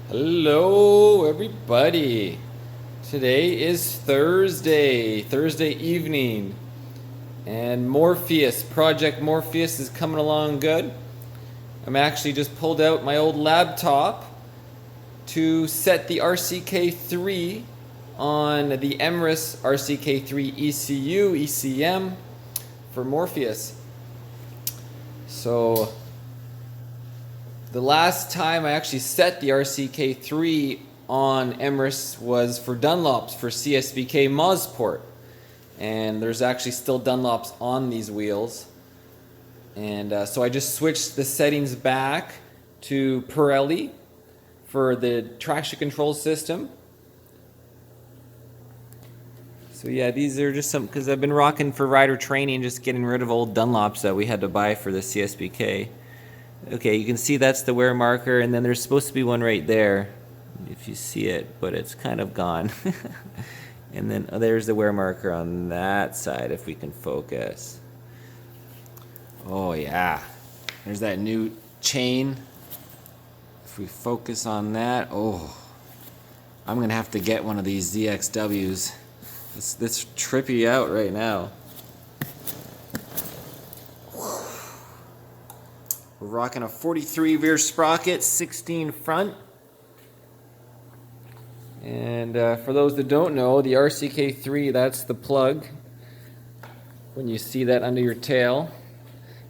Hello everybody. Today is Thursday evening, and Project Morpheus is coming along good. I'm actually just pulled out my old laptop to set the RCK3 on the Emrys RCK3 ECU, ECM for Morpheus. So the last time I actually set the RCK3 on Emrys was for Dunlops for CSBK Mosport, and there's actually still Dunlops on these wheels, and so I just switched the settings back to Pirelli for the traction control system. So yeah, these are just some, because I've been rocking for rider training, just getting rid of old Dunlops that we had to buy for the CSBK. Okay, you can see that's the wear marker, and then there's supposed to be one right there, if you see it, but it's kind of gone. And then there's the wear marker on that side, if we can focus. Oh yeah, there's that new chain. If we focus on that, oh, I'm gonna have to get one of these ZXWs. This trip you out right now. We're rocking a 43 rear sprocket, 16 front. And for those that don't know, the RCK3, that's the plug. When you see that under your tail,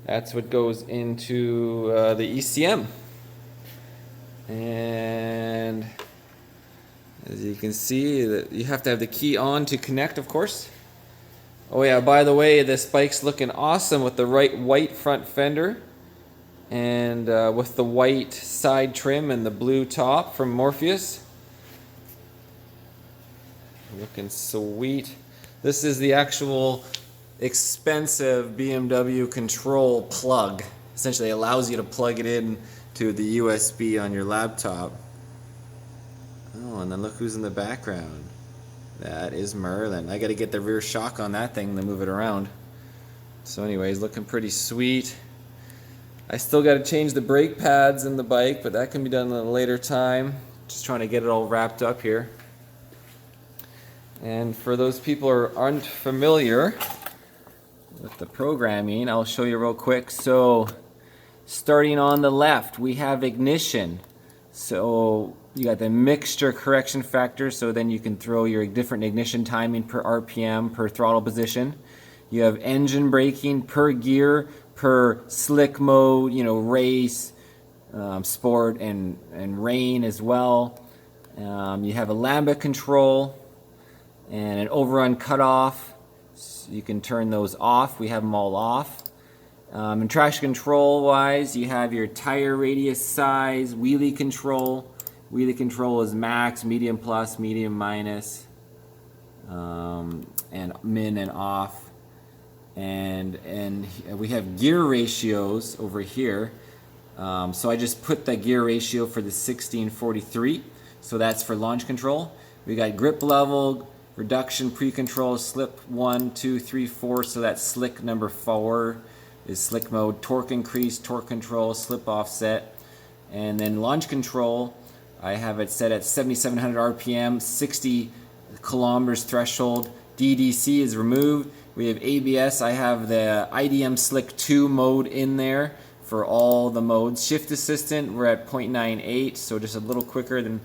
that's what goes into the ECM. And as you can see, that you have to have the key on to connect, of course. Oh yeah, by the way, this bike's looking awesome with the white front fender, and with the white side trim and the blue top from Morpheus. Looking sweet. This is the actual expensive BMW control plug. Essentially allows you to plug it in to the USB on your laptop. Oh, and then look who's in the background. That is Merlin. I gotta get the rear shock on that thing to move it around. So anyways, looking pretty sweet. I still gotta change the brake pads in the bike, but that can be done at a later time. Just trying to get it all wrapped up here. And for those people who aren't familiar with the programming, I'll show you real quick. So starting on the left, we have ignition. So you got the mixture correction factor, so then you can throw your different ignition timing per RPM, per throttle position. You have engine braking per gear, per slick mode, you know, race, sport, and rain as well. You have a lambda control and an overrun cutoff. So you can turn those off. We have them all off. And traction control wise, you have your tire radius size, wheelie control. Wheelie control is max, medium plus, medium minus, and min and off. And we have gear ratios over here. So I just put the gear ratio for the 1643. So that's for launch control. We got grip level, reduction, pre-control, slip 1, 2, 3, 4. So that's slick number 4 is slick mode. Torque increase, torque control, slip offset. And then launch control, I have it set at 7,700 RPM, 60 kilometers threshold. DDC is removed. We have ABS. I have the IDM Slick 2 mode in there for all the modes. Shift assistant, we're at 0.98, so just a little quicker than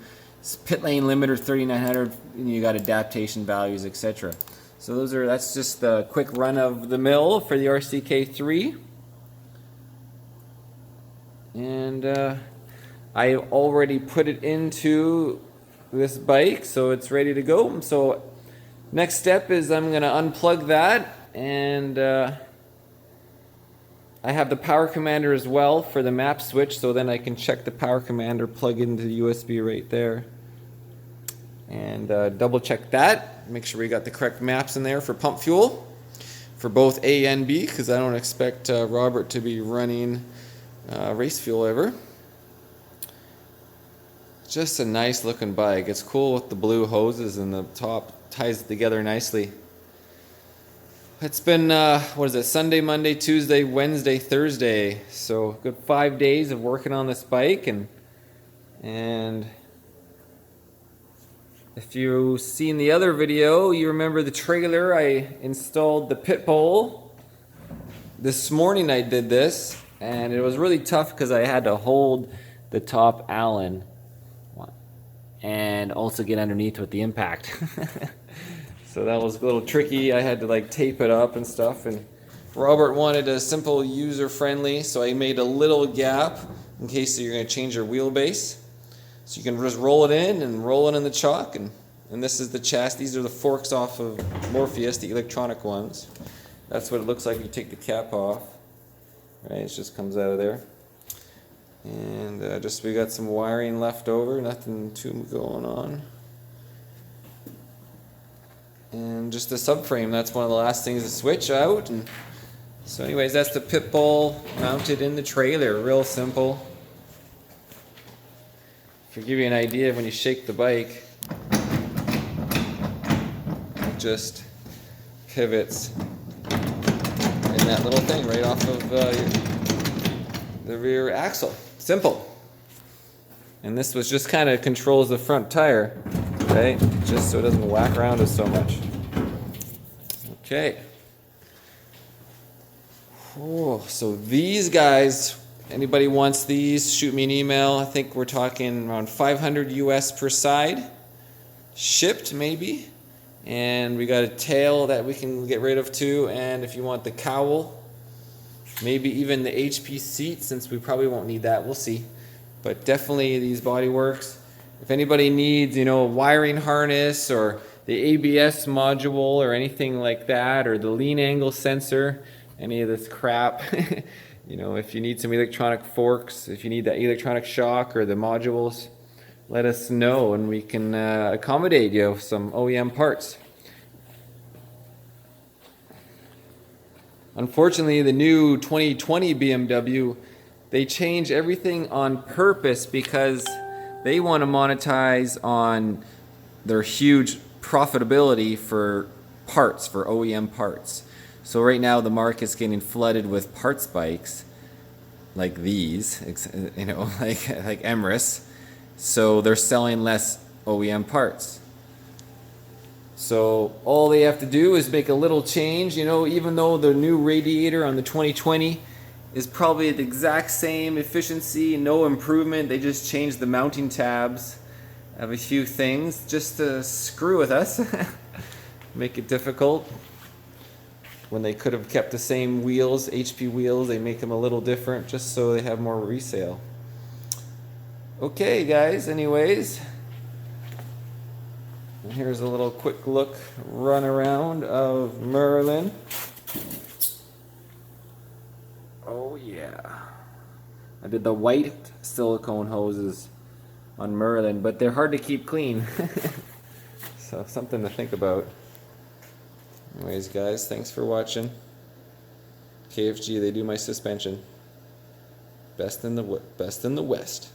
pit lane limiter 3,900. And you got adaptation values, etc. So that's just the quick run of the mill for the RCK3. And I already put it into this bike, so it's ready to go. So next step is I'm going to unplug that, and I have the power commander as well for the map switch, so then I can check the power commander, plug into the USB right there, and double check that. Make sure we got the correct maps in there for pump fuel for both A and B, because I don't expect Robert to be running race fuel ever. Just a nice looking bike. It's cool with the blue hoses and the top ties it together nicely. It's been, what is it, Sunday, Monday, Tuesday, Wednesday, Thursday. So good 5 days of working on this bike, and If you've seen the other video, you remember the trailer. I installed the pit bowl. This morning I did this, and it was really tough because I had to hold the top Allen and also get underneath with the impact. So that was a little tricky. I had to like tape it up and stuff, and Robert wanted a simple, user-friendly, so I made a little gap in case you're going to change your wheelbase. So you can just roll it in and roll it in the chalk, and this is the chassis. These are the forks off of Morpheus, the electronic ones. That's what it looks like if you take the cap off. Right, it just comes out of there. And we got some wiring left over, nothing too going on. And just the subframe, that's one of the last things to switch out. And so anyways, that's the pit bull mounted in the trailer, real simple. To give you an idea of when you shake the bike, it just pivots in that little thing right off of the rear axle. Simple. And this was just kind of controls the front tire, right? Just so it doesn't whack around us so much. Okay. Oh, so these guys, anybody wants these, shoot me an email. I think we're talking around $500 US per side, shipped maybe. And we got a tail that we can get rid of too. And if you want the cowl, maybe even the HP seat, since we probably won't need that, we'll see. But definitely these body works. If anybody needs, a wiring harness or the ABS module or anything like that, or the lean angle sensor, any of this crap, if you need some electronic forks, if you need that electronic shock or the modules, let us know and we can accommodate you with some OEM parts. Unfortunately, the new 2020 BMW, they change everything on purpose because they want to monetize on their huge profitability for parts, for OEM parts. So right now the market's getting flooded with parts bikes like these, like Emrys. So they're selling less OEM parts. So all they have to do is make a little change, even though the new radiator on the 2020 is probably the exact same efficiency, no improvement. They just changed the mounting tabs of a few things just to screw with us, make it difficult. When they could have kept the same wheels, HP wheels, they make them a little different just so they have more resale. Okay guys, anyways, and here's a little quick look, run around of Merlin. Oh yeah, I did the white silicone hoses on Merlin, but they're hard to keep clean. So something to think about. Anyways guys, thanks for watching. KFG, they do my suspension. Best in the West.